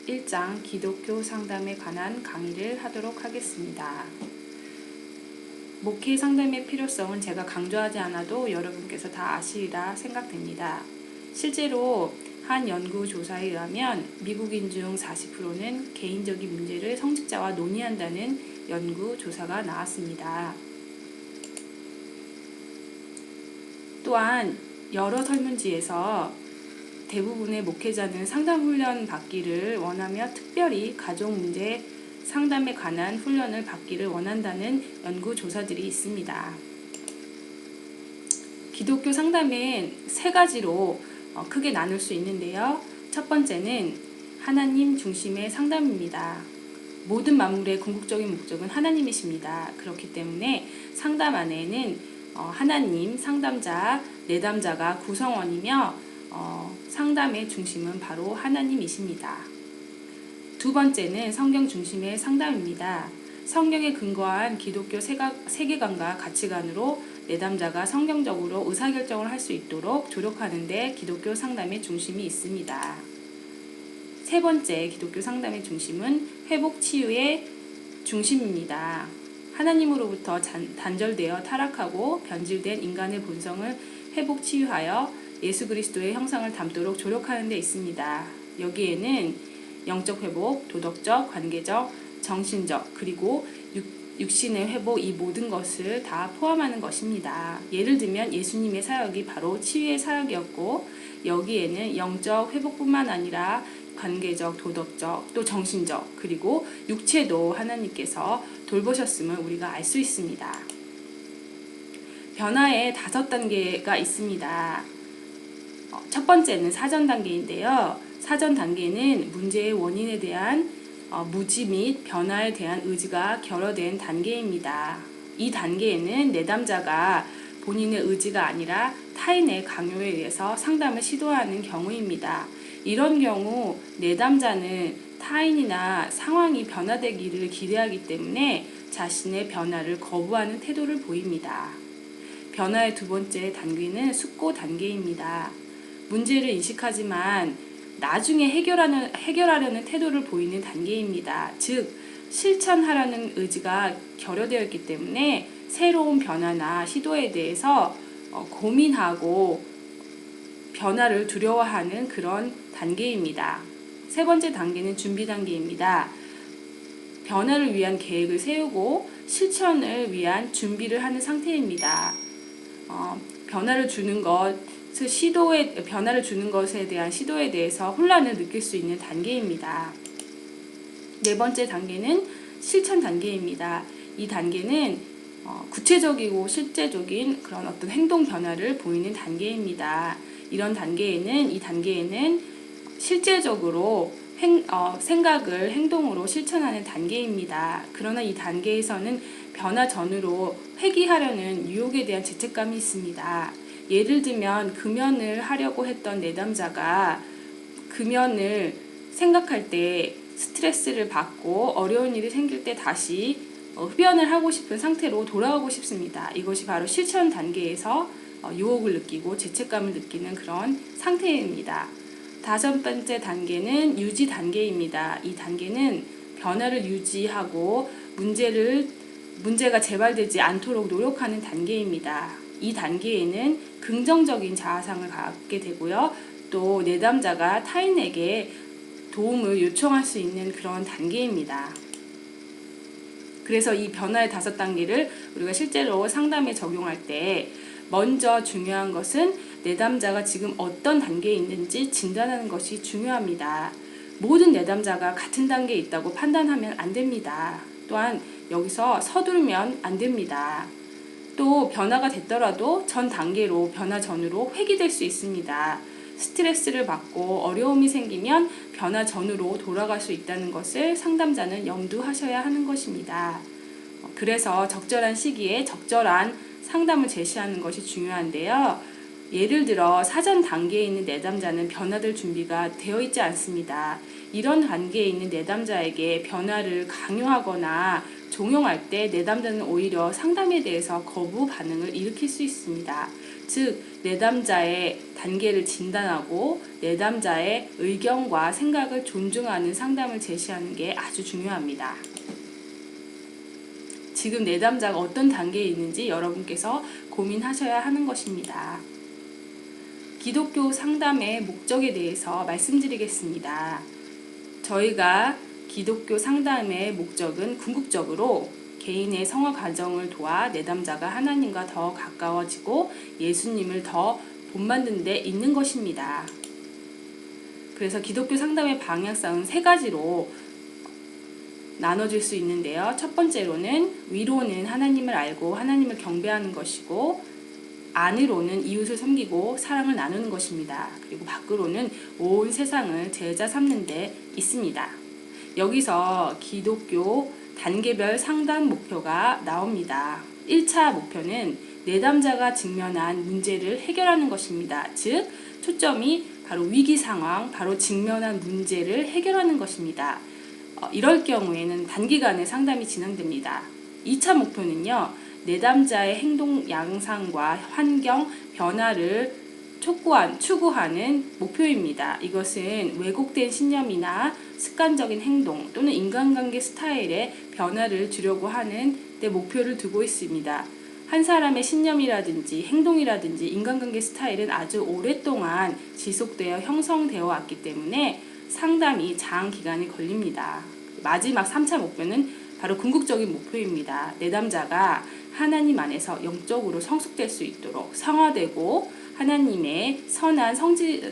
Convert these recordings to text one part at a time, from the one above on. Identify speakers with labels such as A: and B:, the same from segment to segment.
A: 1장 기독교 상담에 관한 강의를 하도록 하겠습니다. 목회 상담의 필요성은 제가 강조하지 않아도 여러분께서 다 아시리라 생각됩니다. 실제로 한 연구조사에 의하면 미국인 중 40%는 개인적인 문제를 성직자와 논의한다는 연구조사가 나왔습니다. 또한 여러 설문지에서 대부분의 목회자는 상담 훈련 받기를 원하며 특별히 가족 문제 상담에 관한 훈련을 받기를 원한다는 연구조사들이 있습니다. 기독교 상담은 세 가지로 크게 나눌 수 있는데요. 첫 번째는 하나님 중심의 상담입니다. 모든 만물의 궁극적인 목적은 하나님이십니다. 그렇기 때문에 상담 안에는 하나님, 상담자, 내담자가 구성원이며 상담의 중심은 바로 하나님이십니다. 두 번째는 성경 중심의 상담입니다. 성경에 근거한 기독교 세계관과 가치관으로 내담자가 성경적으로 의사결정을 할 수 있도록 조력하는 데 기독교 상담의 중심이 있습니다. 세 번째 기독교 상담의 중심은 회복 치유의 중심입니다. 하나님으로부터 단절되어 타락하고 변질된 인간의 본성을 회복 치유하여 예수 그리스도의 형상을 담도록 조력하는 데 있습니다. 여기에는 영적 회복, 도덕적, 관계적, 정신적, 그리고 육신의 회복, 이 모든 것을 다 포함하는 것입니다. 예를 들면 예수님의 사역이 바로 치유의 사역이었고, 여기에는 영적 회복뿐만 아니라 관계적, 도덕적, 또 정신적, 그리고 육체도 하나님께서 돌보셨음을 우리가 알 수 있습니다. 변화의 5단계가 있습니다. 첫 번째는 사전 단계인데요. 사전 단계는 문제의 원인에 대한 무지 및 변화에 대한 의지가 결여된 단계입니다. 이 단계에는 내담자가 본인의 의지가 아니라 타인의 강요에 의해서 상담을 시도하는 경우입니다. 이런 경우 내담자는 타인이나 상황이 변화되기를 기대하기 때문에 자신의 변화를 거부하는 태도를 보입니다. 변화의 두 번째 단계는 숙고 단계입니다. 문제를 인식하지만 나중에 해결하려는 태도를 보이는 단계입니다. 즉, 실천하려는 의지가 결여되어 있기 때문에 새로운 변화나 시도에 대해서 고민하고 변화를 두려워하는 그런 단계입니다. 세 번째 단계는 준비 단계입니다. 변화를 위한 계획을 세우고 실천을 위한 준비를 하는 상태입니다. 변화를 주는 것에 대한 시도에 대해서 혼란을 느낄 수 있는 단계입니다. 네 번째 단계는 실천 단계입니다. 이 단계는 구체적이고 실제적인 그런 어떤 행동 변화를 보이는 단계입니다. 이 단계에는 실제적으로 생각을 행동으로 실천하는 단계입니다. 그러나 이 단계에서는 변화 전후로 회귀하려는 유혹에 대한 죄책감이 있습니다. 예를 들면 금연을 하려고 했던 내담자가 금연을 생각할 때 스트레스를 받고 어려운 일이 생길 때 다시 흡연을 하고 싶은 상태로 돌아오고 싶습니다. 이것이 바로 실천 단계에서 유혹을 느끼고 죄책감을 느끼는 그런 상태입니다. 다섯 번째 단계는 유지 단계입니다. 이 단계는 변화를 유지하고 문제가 재발되지 않도록 노력하는 단계입니다. 이 단계에는 긍정적인 자아상을 갖게 되고요. 또 내담자가 타인에게 도움을 요청할 수 있는 그런 단계입니다. 그래서 이 변화의 5단계를 우리가 실제로 상담에 적용할 때 먼저 중요한 것은 내담자가 지금 어떤 단계에 있는지 진단하는 것이 중요합니다. 모든 내담자가 같은 단계에 있다고 판단하면 안 됩니다. 또한 여기서 서두르면 안 됩니다. 또 변화가 됐더라도 전 단계로 변화 전후로 회귀될 수 있습니다. 스트레스를 받고 어려움이 생기면 변화 전후로 돌아갈 수 있다는 것을 상담자는 염두하셔야 하는 것입니다. 그래서 적절한 시기에 적절한 상담을 제시하는 것이 중요한데요. 예를 들어 사전 단계에 있는 내담자는 변화될 준비가 되어 있지 않습니다. 이런 단계에 있는 내담자에게 변화를 강요하거나 종용할 때 내담자는 오히려 상담에 대해서 거부 반응을 일으킬 수 있습니다. 즉, 내담자의 단계를 진단하고 내담자의 의견과 생각을 존중하는 상담을 제시하는 게 아주 중요합니다. 지금 내담자가 어떤 단계에 있는지 여러분께서 고민하셔야 하는 것입니다. 기독교 상담의 목적에 대해서 말씀드리겠습니다. 저희가 기독교 상담의 목적은 궁극적으로 개인의 성화 과정을 도와 내담자가 하나님과 더 가까워지고 예수님을 더 본받는 데 있는 것입니다. 그래서 기독교 상담의 방향성은 세 가지로 나눠질 수 있는데요. 첫 번째로는 위로는 하나님을 알고 하나님을 경배하는 것이고, 안으로는 이웃을 섬기고 사랑을 나누는 것입니다. 그리고 밖으로는 온 세상을 제자 삼는 데 있습니다. 여기서 기독교 단계별 상담 목표가 나옵니다. 1차 목표는 내담자가 직면한 문제를 해결하는 것입니다. 즉, 초점이 바로 위기 상황, 바로 직면한 문제를 해결하는 것입니다. 이럴 경우에는 단기간에 상담이 진행됩니다. 2차 목표는요, 내담자의 행동 양상과 환경 변화를 추구하는 목표입니다. 이것은 왜곡된 신념이나 습관적인 행동 또는 인간관계 스타일의 변화를 주려고 하는 데 목표를 두고 있습니다. 한 사람의 신념이라든지 행동이라든지 인간관계 스타일은 아주 오랫동안 지속되어 형성되어 왔기 때문에 상담이 장기간이 걸립니다. 마지막 3차 목표는 바로 궁극적인 목표입니다. 내담자가 하나님 안에서 영적으로 성숙될 수 있도록, 성화되고 하나님의 선한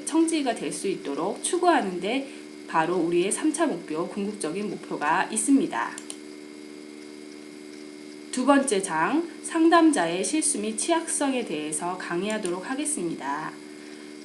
A: 청지가 될 수 있도록 추구하는데 바로 우리의 3차 목표, 궁극적인 목표가 있습니다. 두 번째 장, 상담자의 실수 및 취약성에 대해서 강의하도록 하겠습니다.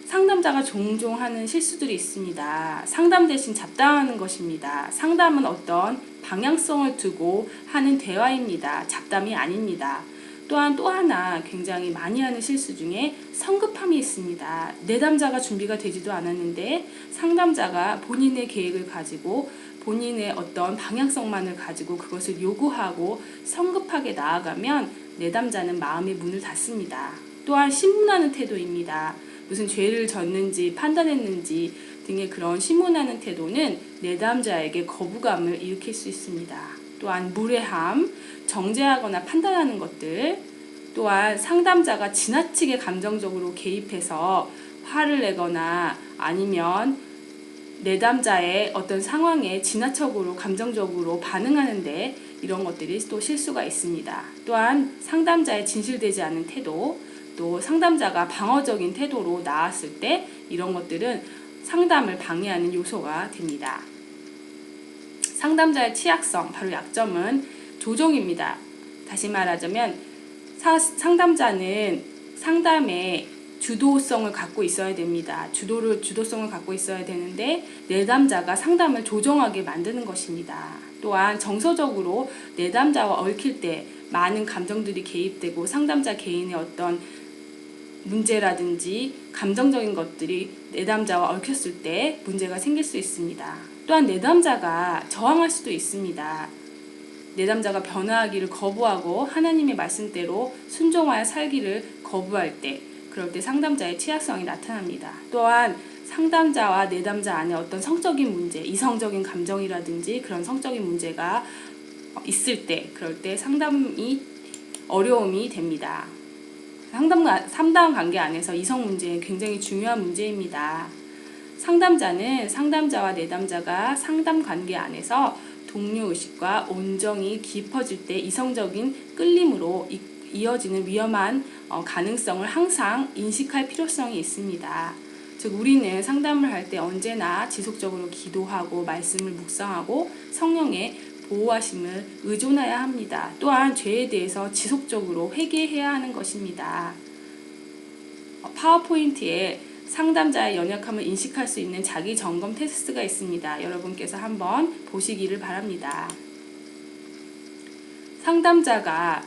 A: 상담자가 종종 하는 실수들이 있습니다. 상담 대신 잡담하는 것입니다. 상담은 어떤 방향성을 두고 하는 대화입니다. 잡담이 아닙니다. 또한 또 하나 굉장히 많이 하는 실수 중에 성급함이 있습니다. 내담자가 준비가 되지도 않았는데 상담자가 본인의 계획을 가지고 본인의 어떤 방향성만을 가지고 그것을 요구하고 성급하게 나아가면 내담자는 마음의 문을 닫습니다. 또한 신문하는 태도입니다. 무슨 죄를 졌는지 판단했는지 등의 그런 신문하는 태도는 내담자에게 거부감을 일으킬 수 있습니다. 또한 무례함, 정죄하거나 판단하는 것들, 또한 상담자가 지나치게 감정적으로 개입해서 화를 내거나 아니면 내담자의 어떤 상황에 지나쳐으로 감정적으로 반응하는데 이런 것들이 또 실수가 있습니다. 또한 상담자의 진실되지 않은 태도, 또 상담자가 방어적인 태도로 나왔을 때 이런 것들은 상담을 방해하는 요소가 됩니다. 상담자의 취약성, 바로 약점은 조종입니다. 다시 말하자면 상담자는 상담에 주도성을 갖고 있어야 됩니다. 주도성을 갖고 있어야 되는데 내담자가 상담을 조종하게 만드는 것입니다. 또한 정서적으로 내담자와 얽힐 때 많은 감정들이 개입되고 상담자 개인의 어떤 문제라든지 감정적인 것들이 내담자와 얽혔을 때 문제가 생길 수 있습니다. 또한 내담자가 저항할 수도 있습니다. 내담자가 변화하기를 거부하고 하나님의 말씀대로 순종하여 살기를 거부할 때, 그럴 때 상담자의 취약성이 나타납니다. 또한 상담자와 내담자 안에 어떤 성적인 문제, 이성적인 감정이라든지 그런 성적인 문제가 있을 때, 그럴 때 상담이 어려움이 됩니다. 상담 관계 안에서 이성 문제는 굉장히 중요한 문제입니다. 상담자는 상담자와 내담자가 상담 관계 안에서 동료의식과 온정이 깊어질 때 이성적인 끌림으로 이어지는 위험한 가능성을 항상 인식할 필요성이 있습니다. 즉 우리는 상담을 할 때 언제나 지속적으로 기도하고 말씀을 묵상하고 성령의 보호하심을 의존해야 합니다. 또한 죄에 대해서 지속적으로 회개해야 하는 것입니다. 파워포인트에 상담자의 연약함을 인식할 수 있는 자기 점검 테스트가 있습니다. 여러분께서 한번 보시기를 바랍니다. 상담자가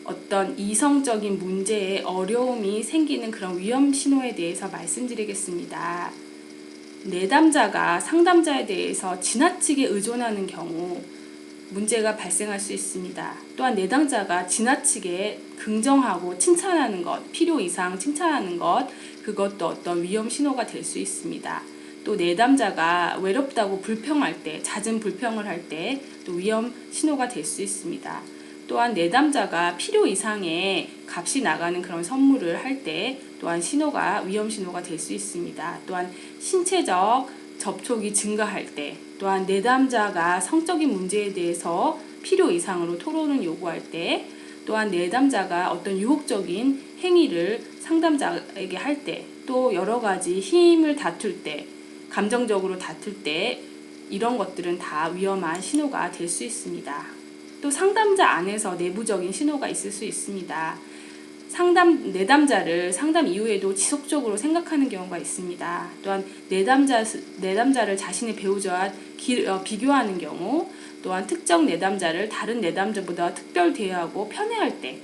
A: 어떤 이성적인 문제에 어려움이 생기는 그런 위험 신호에 대해서 말씀드리겠습니다. 내담자가 상담자에 대해서 지나치게 의존하는 경우 문제가 발생할 수 있습니다. 또한 내담자가 지나치게 긍정하고 칭찬하는 것, 필요 이상 칭찬하는 것, 그것도 어떤 위험 신호가 될 수 있습니다. 또 내담자가 외롭다고 불평할 때, 잦은 불평을 할 때 또 위험 신호가 될 수 있습니다. 또한 내담자가 필요 이상의 값이 나가는 그런 선물을 할 때 또한 위험 신호가 될 수 있습니다. 또한 신체적 접촉이 증가할 때, 또한 내담자가 성적인 문제에 대해서 필요 이상으로 토론을 요구할 때, 또한 내담자가 어떤 유혹적인 행위를 상담자에게 할 때, 또 여러 가지 힘을 다툴 때, 감정적으로 다툴 때, 이런 것들은 다 위험한 신호가 될 수 있습니다. 또 상담자 안에서 내부적인 신호가 있을 수 있습니다. 내담자를 상담 이후에도 지속적으로 생각하는 경우가 있습니다. 또한 내담자를 자신의 배우자와 비교하는 경우, 또한 특정 내담자를 다른 내담자보다 특별 대하고 편애할 때,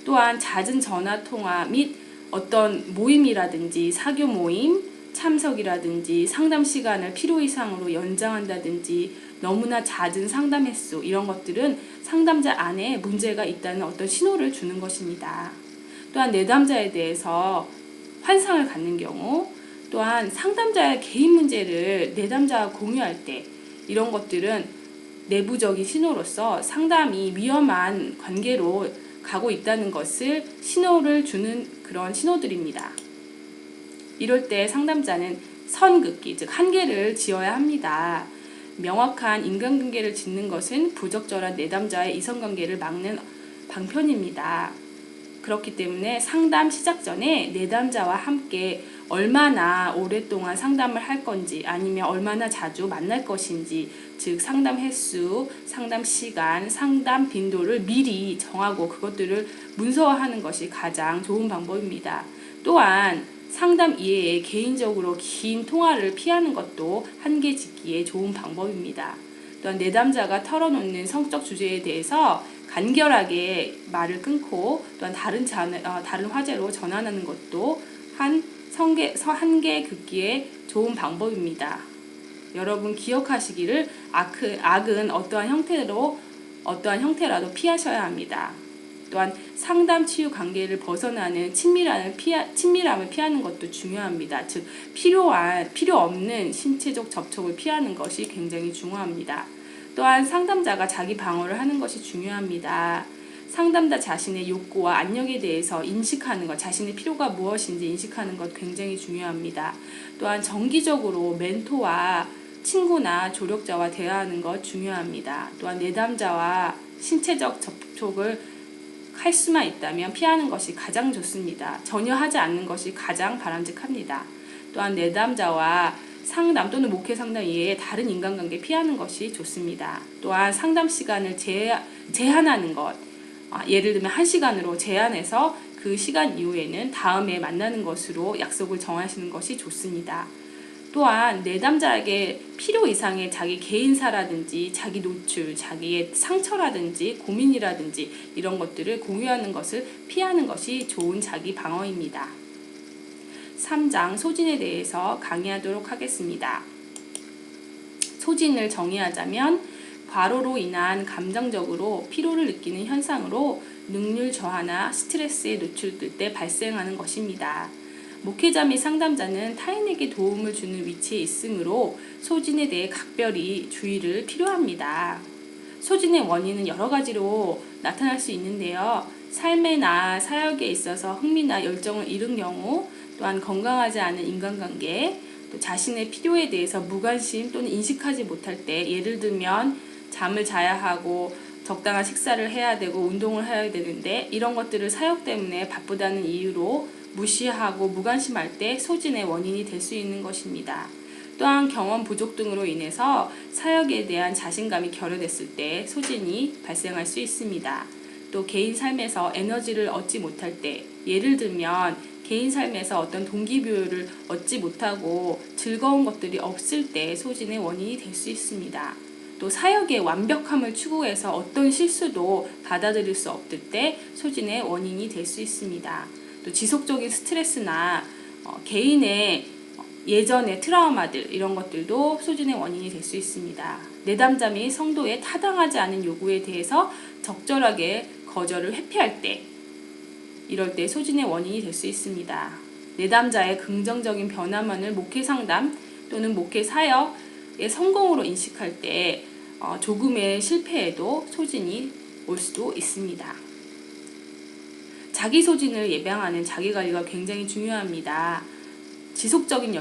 A: 또한 잦은 전화통화 및 어떤 모임이라든지 사교 모임, 참석이라든지 상담 시간을 필요 이상으로 연장한다든지 너무나 잦은 상담 횟수, 이런 것들은 상담자 안에 문제가 있다는 어떤 신호를 주는 것입니다. 또한 내담자에 대해서 환상을 갖는 경우, 또한 상담자의 개인 문제를 내담자와 공유할 때, 이런 것들은 내부적인 신호로서 상담이 위험한 관계로 가고 있다는 것을 신호를 주는 그런 신호들입니다. 이럴 때 상담자는 선긋기, 즉 한계를 지어야 합니다. 명확한 인간관계를 짓는 것은 부적절한 내담자의 이성관계를 막는 방편입니다. 그렇기 때문에 상담 시작 전에 내담자와 함께 얼마나 오랫동안 상담을 할 건지, 아니면 얼마나 자주 만날 것인지, 즉 상담 횟수, 상담 시간, 상담 빈도를 미리 정하고 그것들을 문서화하는 것이 가장 좋은 방법입니다. 또한 상담 이외에 개인적으로 긴 통화를 피하는 것도 한계 짓기에 좋은 방법입니다. 또한 내담자가 털어놓는 성적 주제에 대해서 간결하게 말을 끊고 또한 다른 화제로 전환하는 것도 한계 긋기에 좋은 방법입니다. 여러분 기억하시기를 악은 어떠한 형태라도 피하셔야 합니다. 또한 상담 치유 관계를 벗어나는 친밀함을 피하는 것도 중요합니다. 즉 필요 없는 신체적 접촉을 피하는 것이 굉장히 중요합니다. 또한 상담자가 자기 방어를 하는 것이 중요합니다. 상담자 자신의 욕구와 압력에 대해서 인식하는 것, 자신의 필요가 무엇인지 인식하는 것 굉장히 중요합니다. 또한 정기적으로 멘토와 친구나 조력자와 대화하는 것 중요합니다. 또한 내담자와 신체적 접촉을 할 수만 있다면 피하는 것이 가장 좋습니다. 전혀 하지 않는 것이 가장 바람직합니다. 또한 내담자와 상담 또는 목회 상담 이외에 다른 인간관계 피하는 것이 좋습니다. 또한 상담 시간을 제한하는 것, 예를 들면 1시간으로 제한해서 그 시간 이후에는 다음에 만나는 것으로 약속을 정하시는 것이 좋습니다. 또한 내담자에게 필요 이상의 자기 개인사라든지 자기 노출, 자기의 상처라든지 고민이라든지 이런 것들을 공유하는 것을 피하는 것이 좋은 자기 방어입니다. 3장 소진에 대해서 강의하도록 하겠습니다. 소진을 정의하자면 과로로 인한 감정적으로 피로를 느끼는 현상으로 능률 저하나 스트레스에 노출될 때 발생하는 것입니다. 목회자 및 상담자는 타인에게 도움을 주는 위치에 있으므로 소진에 대해 각별히 주의를 필요합니다. 소진의 원인은 여러 가지로 나타날 수 있는데요. 삶이나 사역에 있어서 흥미나 열정을 잃은 경우, 또한 건강하지 않은 인간관계, 또 자신의 필요에 대해서 무관심 또는 인식하지 못할 때, 예를 들면 잠을 자야 하고 적당한 식사를 해야 되고 운동을 해야 되는데 이런 것들을 사역 때문에 바쁘다는 이유로 무시하고 무관심할 때 소진의 원인이 될 수 있는 것입니다. 또한 경험 부족 등으로 인해서 사역에 대한 자신감이 결여됐을 때 소진이 발생할 수 있습니다. 또 개인 삶에서 에너지를 얻지 못할 때, 예를 들면 개인 삶에서 어떤 동기부여를 얻지 못하고 즐거운 것들이 없을 때 소진의 원인이 될 수 있습니다. 또 사역의 완벽함을 추구해서 어떤 실수도 받아들일 수 없을 때 소진의 원인이 될 수 있습니다. 또 지속적인 스트레스나 개인의 예전의 트라우마들 이런 것들도 소진의 원인이 될 수 있습니다. 내담자 및 성도의 타당하지 않은 요구에 대해서 적절하게 거절을 회피할 때 이럴 때 소진의 원인이 될 수 있습니다. 내담자의 긍정적인 변화만을 목회 상담 또는 목회 사역의 성공으로 인식할 때 조금의 실패에도 소진이 올 수도 있습니다. 자기 소진을 예방하는 자기관리가 굉장히 중요합니다. 지속적인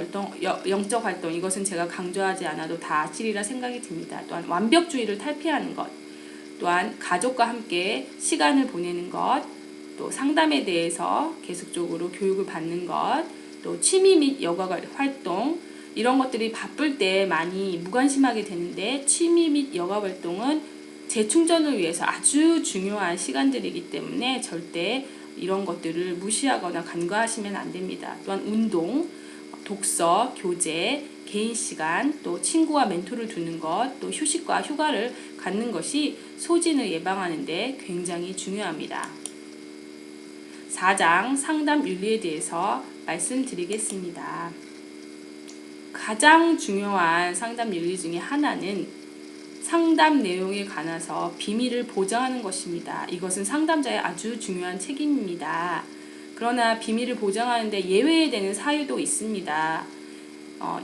A: 영적 활동, 이것은 제가 강조하지 않아도 다 아시리라 생각이 듭니다. 또한 완벽주의를 탈피하는 것, 또한 가족과 함께 시간을 보내는 것, 또 상담에 대해서 계속적으로 교육을 받는 것, 또 취미 및 여가 활동, 이런 것들이 바쁠 때 많이 무관심하게 되는데 취미 및 여가 활동은 재충전을 위해서 아주 중요한 시간들이기 때문에 절대 이런 것들을 무시하거나 간과하시면 안 됩니다. 또한 운동, 독서, 교제, 개인 시간, 또 친구와 멘토를 두는 것, 또 휴식과 휴가를 갖는 것이 소진을 예방하는 데 굉장히 중요합니다. 4장 상담 윤리에 대해서 말씀드리겠습니다. 가장 중요한 상담 윤리 중에 하나는 상담 내용에 관해서 비밀을 보장하는 것입니다. 이것은 상담자의 아주 중요한 책임입니다. 그러나 비밀을 보장하는데 예외되는 사유도 있습니다.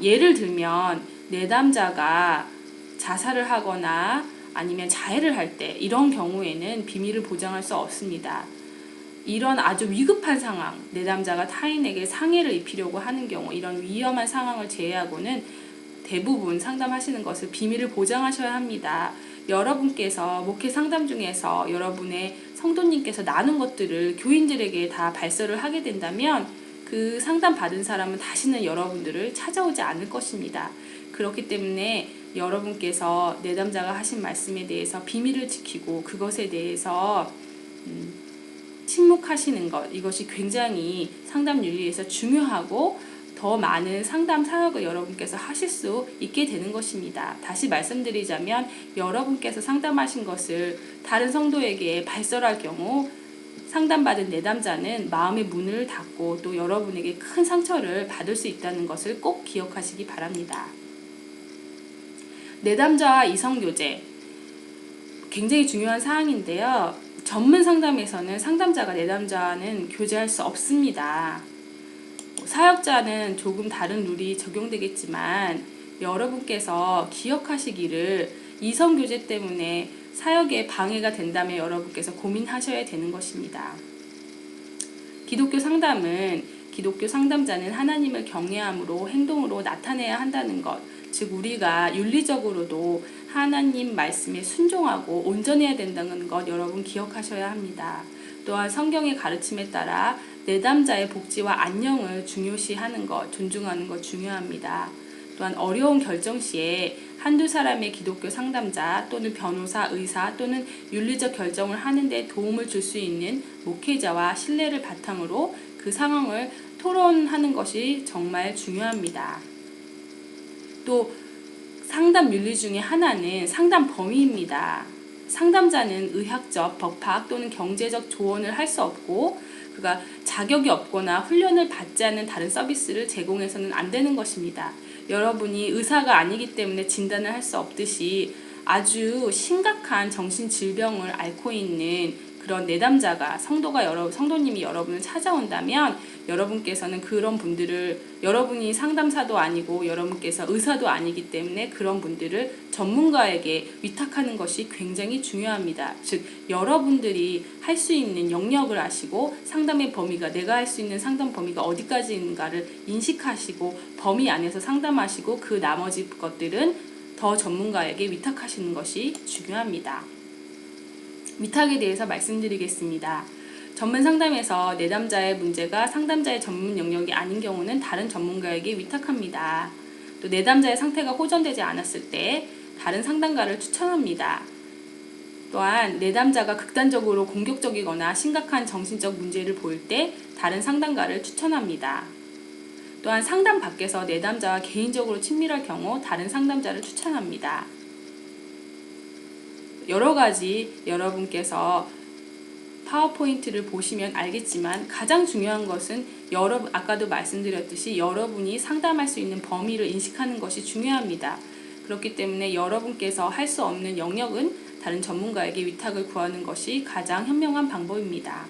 A: 예를 들면 내담자가 자살을 하거나 아니면 자해를 할 때 이런 경우에는 비밀을 보장할 수 없습니다. 이런 아주 위급한 상황, 내담자가 타인에게 상해를 입히려고 하는 경우 이런 위험한 상황을 제외하고는 대부분 상담하시는 것을 비밀을 보장하셔야 합니다. 여러분께서 목회 상담 중에서 여러분의 성도님께서 나눈 것들을 교인들에게 다 발설을 하게 된다면 그 상담 받은 사람은 다시는 여러분들을 찾아오지 않을 것입니다. 그렇기 때문에 여러분께서 내담자가 하신 말씀에 대해서 비밀을 지키고 그것에 대해서 침묵하시는 것, 이것이 굉장히 상담 윤리에서 중요하고 더 많은 상담 사역을 여러분께서 하실 수 있게 되는 것입니다. 다시 말씀드리자면 여러분께서 상담하신 것을 다른 성도에게 발설할 경우 상담받은 내담자는 마음의 문을 닫고 또 여러분에게 큰 상처를 받을 수 있다는 것을 꼭 기억하시기 바랍니다. 내담자와 이성교제, 굉장히 중요한 사항인데요. 전문 상담에서는 상담자가 내담자와는 교제할 수 없습니다. 사역자는 조금 다른 룰이 적용되겠지만 여러분께서 기억하시기를 이성교제 때문에 사역에 방해가 된다면 여러분께서 고민하셔야 되는 것입니다. 기독교 상담은 기독교 상담자는 하나님을 경외함으로 행동으로 나타내야 한다는 것, 즉 우리가 윤리적으로도 하나님 말씀에 순종하고 온전해야 된다는 것 여러분 기억하셔야 합니다. 또한 성경의 가르침에 따라 내담자의 복지와 안녕을 중요시하는 것, 존중하는 것 중요합니다. 또한 어려운 결정 시에 한두 사람의 기독교 상담자 또는 변호사, 의사 또는 윤리적 결정을 하는 데 도움을 줄 수 있는 목회자와 신뢰를 바탕으로 그 상황을 토론하는 것이 정말 중요합니다. 또 상담 윤리 중에 하나는 상담 범위입니다. 상담자는 의학적, 법학 또는 경제적 조언을 할 수 없고 그가 자격이 없거나 훈련을 받지 않는 다른 서비스를 제공해서는 안 되는 것입니다. 여러분이 의사가 아니기 때문에 진단을 할 수 없듯이 아주 심각한 정신질병을 앓고 있는 그런 내담자가 성도님이 여러분을 찾아온다면 여러분께서는 그런 분들을 여러분이 상담사도 아니고 여러분께서 의사도 아니기 때문에 그런 분들을 전문가에게 위탁하는 것이 굉장히 중요합니다. 즉 여러분들이 할 수 있는 영역을 아시고 상담의 범위가 내가 할 수 있는 상담 범위가 어디까지 있는가를 인식하시고 범위 안에서 상담하시고 그 나머지 것들은 더 전문가에게 위탁하시는 것이 중요합니다. 위탁에 대해서 말씀드리겠습니다. 전문 상담에서 내담자의 문제가 상담자의 전문 영역이 아닌 경우는 다른 전문가에게 위탁합니다. 또 내담자의 상태가 호전되지 않았을 때 다른 상담가를 추천합니다. 또한 내담자가 극단적으로 공격적이거나 심각한 정신적 문제를 보일 때 다른 상담가를 추천합니다. 또한 상담 밖에서 내담자와 개인적으로 친밀할 경우 다른 상담자를 추천합니다. 여러 가지 여러분께서 파워포인트를 보시면 알겠지만 가장 중요한 것은 아까도 말씀드렸듯이 여러분이 상담할 수 있는 범위를 인식하는 것이 중요합니다. 그렇기 때문에 여러분께서 할 수 없는 영역은 다른 전문가에게 위탁을 구하는 것이 가장 현명한 방법입니다.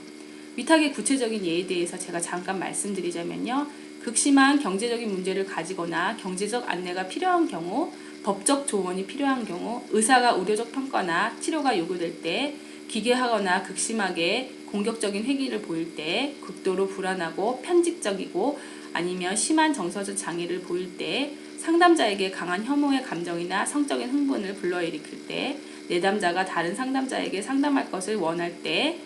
A: 위탁의 구체적인 예에 대해서 제가 잠깐 말씀드리자면요. 극심한 경제적인 문제를 가지거나 경제적 안내가 필요한 경우, 법적 조언이 필요한 경우, 의사가 의료적 평가나 치료가 요구될 때, 기괴하거나 극심하게 공격적인 회기를 보일 때, 극도로 불안하고 편직적이고 아니면 심한 정서적 장애를 보일 때, 상담자에게 강한 혐오의 감정이나 성적인 흥분을 불러일으킬 때, 내담자가 다른 상담자에게 상담할 것을 원할 때,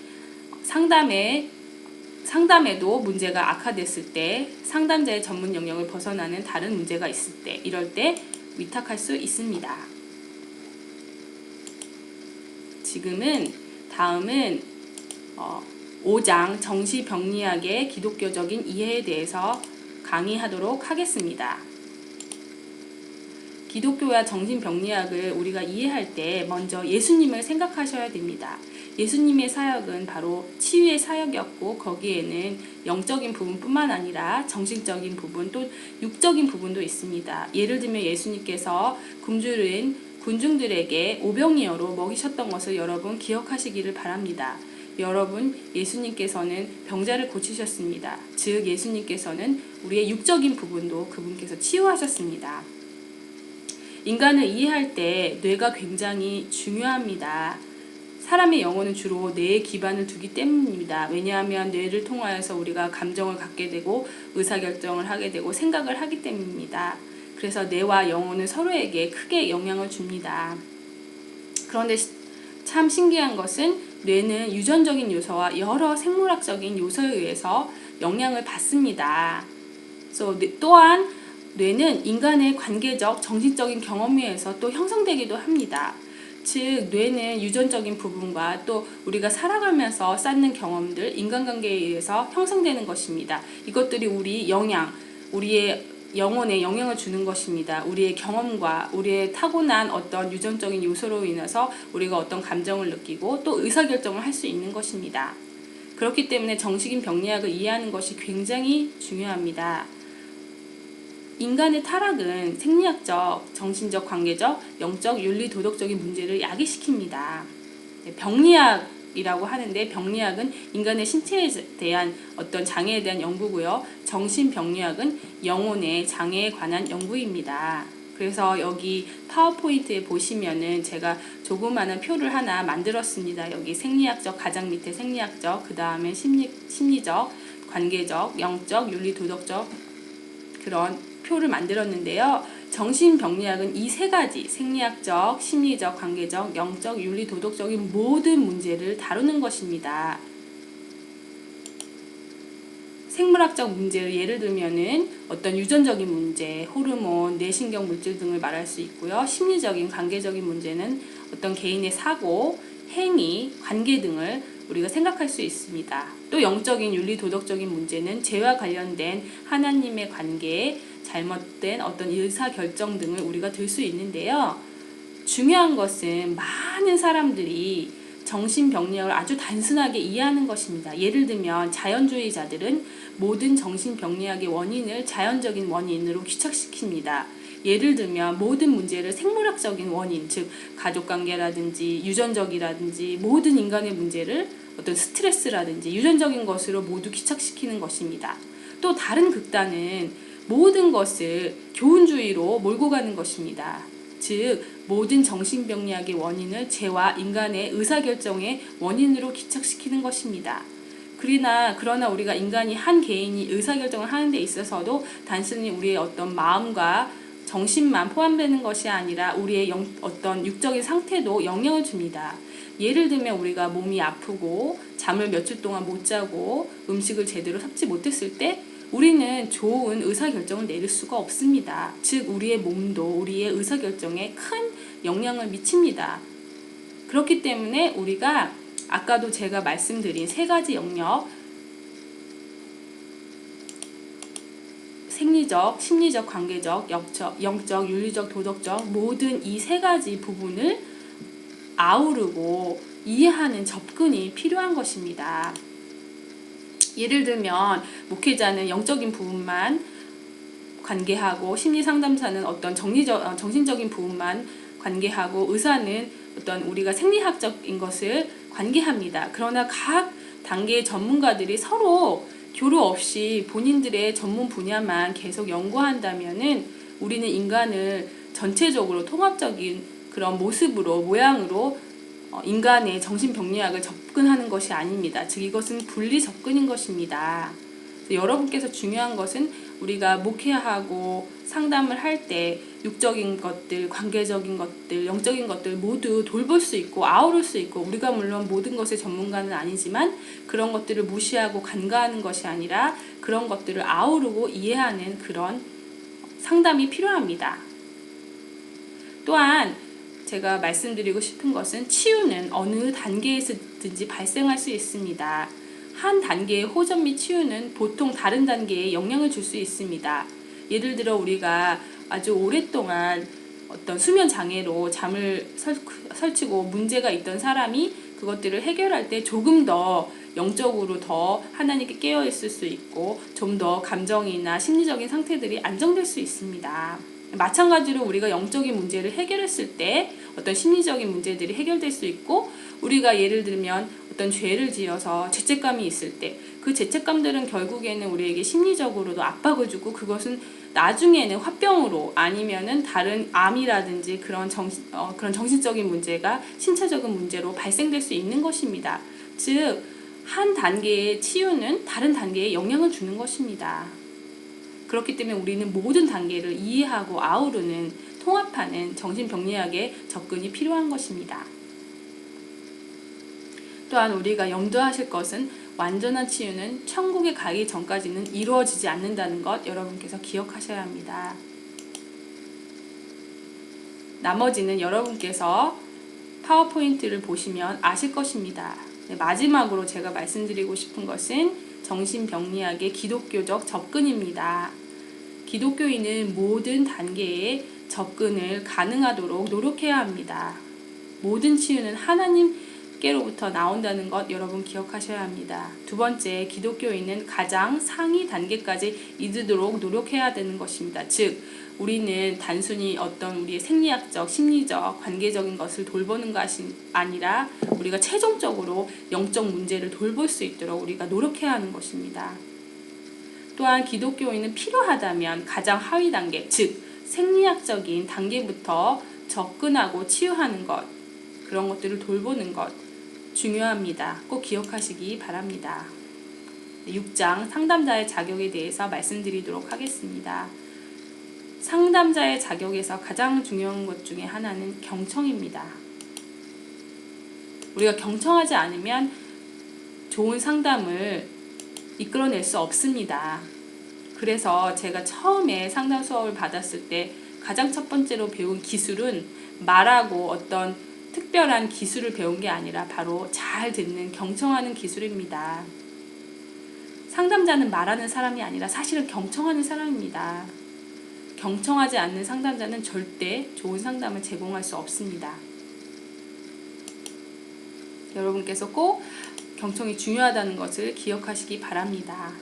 A: 상담에도 문제가 악화됐을 때, 상담자의 전문 영역을 벗어나는 다른 문제가 있을 때, 이럴 때 위탁할 수 있습니다. 다음은 5장 정시병리학의 기독교적인 이해에 대해서 강의하도록 하겠습니다. 기독교와 정신병리학을 우리가 이해할 때 먼저 예수님을 생각하셔야 됩니다. 예수님의 사역은 바로 치유의 사역이었고 거기에는 영적인 부분뿐만 아니라 정신적인 부분 또 육적인 부분도 있습니다. 예를 들면 예수님께서 굶주린 군중들에게 오병이어로 먹이셨던 것을 여러분 기억하시기를 바랍니다. 여러분, 예수님께서는 병자를 고치셨습니다. 즉 예수님께서는 우리의 육적인 부분도 그분께서 치유하셨습니다. 인간을 이해할 때 뇌가 굉장히 중요합니다. 사람의 영혼은 주로 뇌에 기반을 두기 때문입니다. 왜냐하면 뇌를 통하여서 우리가 감정을 갖게 되고 의사결정을 하게 되고 생각을 하기 때문입니다. 그래서 뇌와 영혼은 서로에게 크게 영향을 줍니다. 그런데 참 신기한 것은 뇌는 유전적인 요소와 여러 생물학적인 요소에 의해서 영향을 받습니다. 또한 뇌는 인간의 관계적, 정신적인 경험에 의해서 또 형성되기도 합니다. 즉 뇌는 유전적인 부분과 또 우리가 살아가면서 쌓는 경험들, 인간관계에 의해서 형성되는 것입니다. 이것들이 우리의 영혼에 영향을 주는 것입니다. 우리의 경험과 우리의 타고난 어떤 유전적인 요소로 인해서 우리가 어떤 감정을 느끼고 또 의사결정을 할 수 있는 것입니다. 그렇기 때문에 정신인 병리학을 이해하는 것이 굉장히 중요합니다. 인간의 타락은 생리학적, 정신적, 관계적, 영적, 윤리, 도덕적인 문제를 야기시킵니다. 병리학이라고 하는데 병리학은 인간의 신체에 대한 어떤 장애에 대한 연구고요. 정신병리학은 영혼의 장애에 관한 연구입니다. 그래서 여기 파워포인트에 보시면은 제가 조그마한 표를 하나 만들었습니다. 여기 생리학적, 가장 밑에 생리학적, 그 다음에 심리적, 관계적, 영적, 윤리, 도덕적 그런 표를 만들었는데요. 정신병리학은 이 세 가지 생리학적, 심리적, 관계적, 영적, 윤리, 도덕적인 모든 문제를 다루는 것입니다. 생물학적 문제를 예를 들면은 어떤 유전적인 문제, 호르몬, 뇌신경 물질 등을 말할 수 있고요. 심리적인, 관계적인 문제는 어떤 개인의 사고, 행위, 관계 등을 우리가 생각할 수 있습니다. 또 영적인, 윤리, 도덕적인 문제는 죄와 관련된 하나님의 관계, 잘못된 어떤 의사결정 등을 우리가 들 수 있는데요. 중요한 것은 많은 사람들이 정신병리학을 아주 단순하게 이해하는 것입니다. 예를 들면 자연주의자들은 모든 정신병리학의 원인을 자연적인 원인으로 귀착시킵니다. 예를 들면 모든 문제를 생물학적인 원인, 즉 가족관계라든지 유전적이라든지 모든 인간의 문제를 어떤 스트레스라든지 유전적인 것으로 모두 귀착시키는 것입니다. 또 다른 극단은 모든 것을 교훈주의로 몰고 가는 것입니다. 즉 모든 정신병리학의 원인을 죄와 인간의 의사결정의 원인으로 귀착시키는 것입니다. 그러나 우리가 인간이 한 개인이 의사결정을 하는 데 있어서도 단순히 우리의 어떤 마음과 정신만 포함되는 것이 아니라 우리의 어떤 육적인 상태도 영향을 줍니다. 예를 들면 우리가 몸이 아프고 잠을 며칠 동안 못 자고 음식을 제대로 섭취 못했을 때 우리는 좋은 의사결정을 내릴 수가 없습니다. 즉 우리의 몸도 우리의 의사결정에 큰 영향을 미칩니다. 그렇기 때문에 우리가 아까도 제가 말씀드린 세 가지 영역, 생리적, 심리적, 관계적, 영적, 윤리적, 도덕적 모든 이 세 가지 부분을 아우르고 이해하는 접근이 필요한 것입니다. 예를 들면 목회자는 영적인 부분만 관계하고, 심리상담사는 어떤 정신적인 부분만 관계하고, 의사는 어떤 우리가 생리학적인 것을 관계합니다. 그러나 각 단계의 전문가들이 서로 교류 없이 본인들의 전문 분야만 계속 연구한다면은 우리는 인간을 전체적으로 통합적인 그런 모습으로, 모양으로 인간의 정신병리학을 접근하는 것이 아닙니다. 즉 이것은 분리 접근인 것입니다. 여러분께서 중요한 것은 우리가 목회하고 상담을 할 때 육적인 것들, 관계적인 것들, 영적인 것들 모두 돌볼 수 있고 아우를 수 있고, 우리가 물론 모든 것의 전문가는 아니지만 그런 것들을 무시하고 간과하는 것이 아니라 그런 것들을 아우르고 이해하는 그런 상담이 필요합니다. 또한 제가 말씀드리고 싶은 것은 치유는 어느 단계에서든지 발생할 수 있습니다. 한 단계의 호전 및 치유는 보통 다른 단계에 영향을 줄 수 있습니다. 예를 들어 우리가 아주 오랫동안 어떤 수면 장애로 잠을 설치고 문제가 있던 사람이 그것들을 해결할 때 조금 더 영적으로 더 하나님께 깨어 있을 수 있고 좀 더 감정이나 심리적인 상태들이 안정될 수 있습니다. 마찬가지로 우리가 영적인 문제를 해결했을 때 어떤 심리적인 문제들이 해결될 수 있고, 우리가 예를 들면 어떤 죄를 지어서 죄책감이 있을 때 그 죄책감들은 결국에는 우리에게 심리적으로도 압박을 주고, 그것은 나중에는 화병으로 아니면은 다른 암이라든지 그런 정신적인 문제가 신체적인 문제로 발생될 수 있는 것입니다. 즉, 한 단계의 치유는 다른 단계에 영향을 주는 것입니다. 그렇기 때문에 우리는 모든 단계를 이해하고 아우르는, 통합하는 정신병리학의 접근이 필요한 것입니다. 또한 우리가 염두하실 것은 완전한 치유는 천국에 가기 전까지는 이루어지지 않는다는 것 여러분께서 기억하셔야 합니다. 나머지는 여러분께서 파워포인트를 보시면 아실 것입니다. 마지막으로 제가 말씀드리고 싶은 것은 정신병리학의 기독교적 접근입니다. 기독교인은 모든 단계에 접근을 가능하도록 노력해야 합니다. 모든 치유는 하나님께로부터 나온다는 것 여러분 기억하셔야 합니다. 두 번째, 기독교인은 가장 상위 단계까지 이르도록 노력해야 되는 것입니다. 즉, 우리는 단순히 어떤 우리의 생리학적, 심리적, 관계적인 것을 돌보는 것이 아니라 우리가 최종적으로 영적 문제를 돌볼 수 있도록 우리가 노력해야 하는 것입니다. 또한 기독교인은 필요하다면 가장 하위 단계, 즉 생리학적인 단계부터 접근하고 치유하는 것, 그런 것들을 돌보는 것 중요합니다. 꼭 기억하시기 바랍니다. 6장 상담자의 자격에 대해서 말씀드리도록 하겠습니다. 상담자의 자격에서 가장 중요한 것 중에 하나는 경청입니다. 우리가 경청하지 않으면 좋은 상담을 이끌어낼 수 없습니다. 그래서 제가 처음에 상담 수업을 받았을 때 가장 첫 번째로 배운 기술은 말하고 어떤 특별한 기술을 배운 게 아니라 바로 잘 듣는, 경청하는 기술입니다. 상담자는 말하는 사람이 아니라 사실은 경청하는 사람입니다. 경청하지 않는 상담자는 절대 좋은 상담을 제공할 수 없습니다. 여러분께서 꼭 경청이 중요하다는 것을 기억하시기 바랍니다.